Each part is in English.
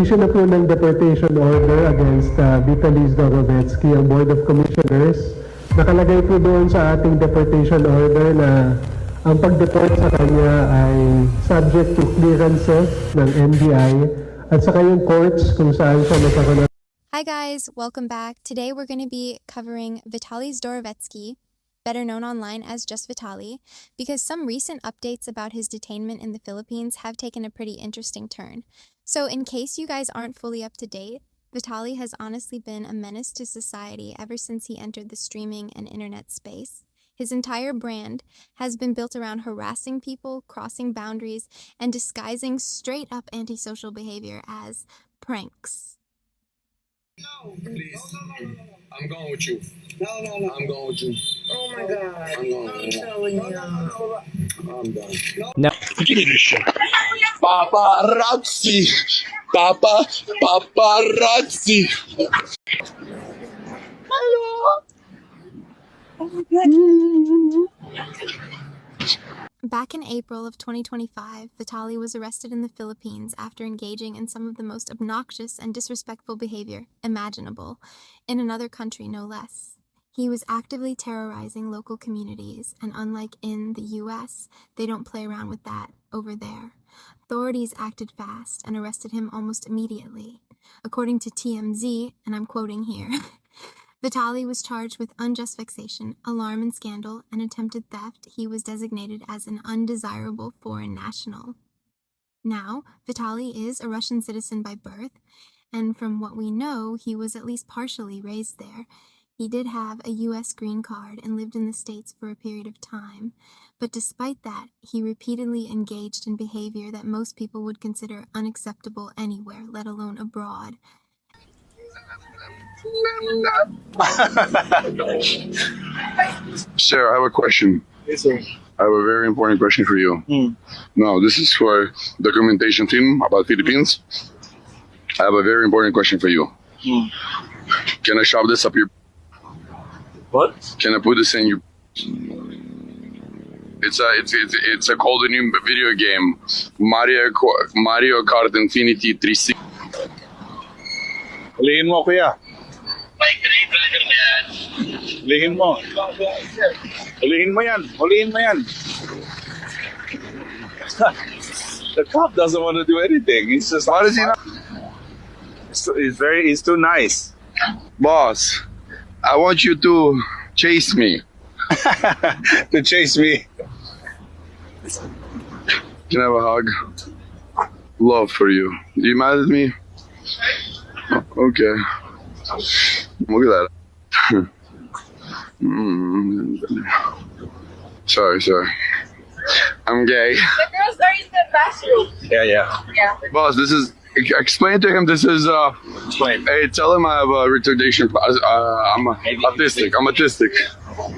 Issue na po ng deportation order against Vitaly ang Board of Commissioners. Nakalagay po doon sa ating deportation order na ang pag-deport sa kanya ay subject to clearances ng NBI at saka yung courts kung saan siya nagkakaroon. Hi guys, welcome back. Today we're going to be covering Vitaly Zdorovetski, better known online as just Vitaly, because some recent updates about his detainment in the Philippines have taken a pretty interesting turn. So in case you guys aren't fully up to date, Vitaly has honestly been a menace to society ever since he entered the streaming and internet space. His entire brand has been built around harassing people, crossing boundaries, and disguising straight-up antisocial behavior as pranks. Please. I'm going with you. No. I'm going with you. Oh my God. I'm going. I'm done. No. Paparazzi. Paparazzi. Back in April of 2025, Vitaly was arrested in the Philippines after engaging in some of the most obnoxious and disrespectful behavior imaginable, in another country no less. He was actively terrorizing local communities, and unlike in the US, they don't play around with that over there. Authorities acted fast and arrested him almost immediately. According to TMZ, and I'm quoting here, Vitaly was charged with unjust vexation, alarm and scandal, and attempted theft. He was designated as an undesirable foreign national. Now, Vitaly is a Russian citizen by birth, and from what we know, he was at least partially raised there. He did have a U.S. green card and lived in the States for a period of time, but despite that, he repeatedly engaged in behavior that most people would consider unacceptable anywhere, let alone abroad. Sir, I have a question. Yes, sir. I have a very important question for you. No, this is for documentation team about Philippines. I have a very important question for you. Can I shove this up your? What? Can I put this in your? It's a called a new video game, Mario Kart Infinity 360. Hulihin mo, kuya. Hulihin mo. Hulihin mo yan. Hulihin mo yan. The cop doesn't want to do anything. He's just. Why does he not? He's too nice. Boss, I want you to chase me. To chase me. Can I have a hug? Love for you. You mad at me? Okay. Look at that. Sorry. I'm gay. The girls are in the bathroom. Yeah. Boss, this is. Explain to him this is. Explain. Hey, tell him I have a retardation. I'm autistic. I'm autistic.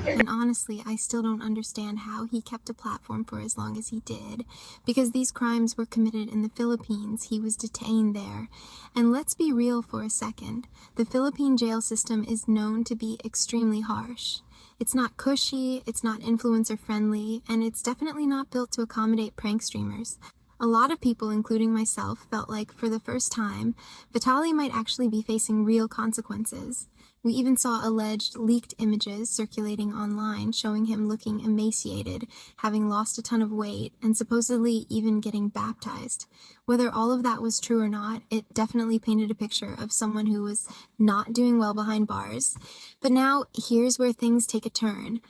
And honestly, I still don't understand how he kept a platform for as long as he did, because these crimes were committed in the Philippines. He was detained there. And let's be real for a second. The Philippine jail system is known to be extremely harsh. It's not cushy, it's not influencer friendly, and it's definitely not built to accommodate prank streamers. A lot of people, including myself, felt like for the first time, Vitaly might actually be facing real consequences. We even saw alleged leaked images circulating online showing him looking emaciated, having lost a ton of weight, and supposedly even getting baptized. Whether all of that was true or not, it definitely painted a picture of someone who was not doing well behind bars. But now, here's where things take a turn.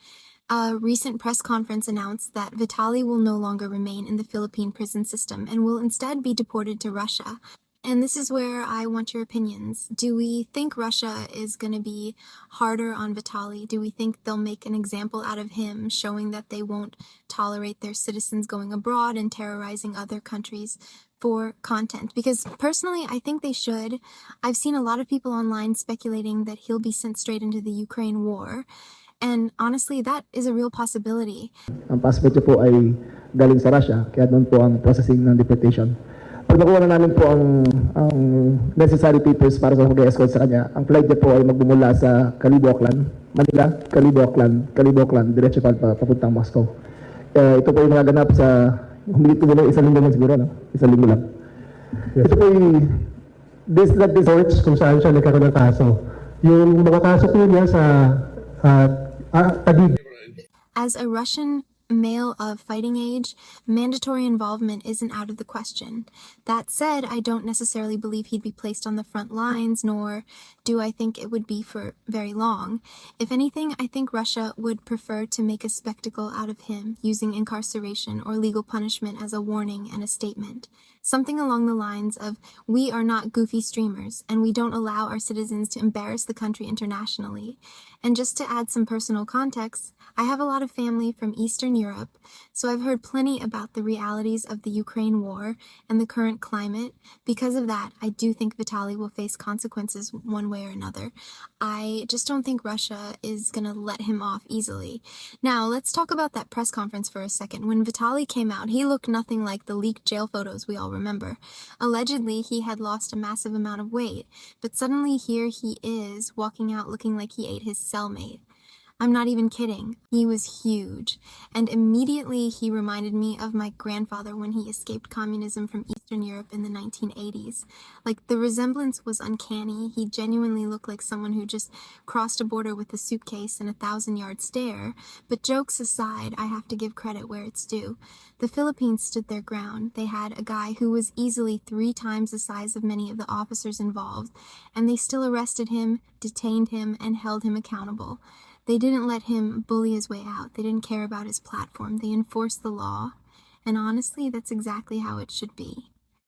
A recent press conference announced that Vitaly will no longer remain in the Philippine prison system and will instead be deported to Russia. And this is where I want your opinions. Do we think Russia is going to be harder on Vitaly? Do we think they'll make an example out of him, showing that they won't tolerate their citizens going abroad and terrorizing other countries for content? Because personally, I think they should. I've seen a lot of people online speculating that he'll be sent straight into the Ukraine war. And honestly, that is a real possibility. Ang passport niya po ay galing sa Russia, kaya doon po ang processing ng deportation. Pag nakuha na namin po ang necessary papers para sa mag-escort sa kanya, ang flight niya po ay magmumula sa Caliboclan, Manila, Caliboclan, diretso papuntang Moscow. Ito po yung magaganap sa, humigit ko muna isang linggo lang siguro, no? Isang linggo lang. Ito po yung this like this Courts kung saan siya nagkaroon ng kaso. Yung mga kaso po niya sa Taguig. As a Russian male of fighting age, mandatory involvement isn't out of the question. That said, I don't necessarily believe he'd be placed on the front lines, nor do I think it would be for very long. If anything, I think Russia would prefer to make a spectacle out of him, using incarceration or legal punishment as a warning and a statement. Something along the lines of, we are not goofy streamers, and we don't allow our citizens to embarrass the country internationally. And just to add some personal context, I have a lot of family from Eastern Europe, so I've heard plenty about the realities of the Ukraine war and the current climate. Because of that, I do think Vitaly will face consequences one way or another. I just don't think Russia is going to let him off easily. Now, let's talk about that press conference for a second. When Vitaly came out, he looked nothing like the leaked jail photos we all remember. Allegedly, he had lost a massive amount of weight, but suddenly here he is, walking out looking like he ate his cellmate. I'm not even kidding. He was huge. And immediately he reminded me of my grandfather when he escaped communism from Eastern Europe in the 1980s. Like, the resemblance was uncanny. He genuinely looked like someone who just crossed a border with a suitcase and a 1,000-yard stare. But jokes aside, I have to give credit where it's due. The Philippines stood their ground. They had a guy who was easily 3 times the size of many of the officers involved, and they still arrested him, detained him, and held him accountable. They didn't let him bully his way out. They didn't care about his platform. They enforced the law. And honestly, that's exactly how it should be.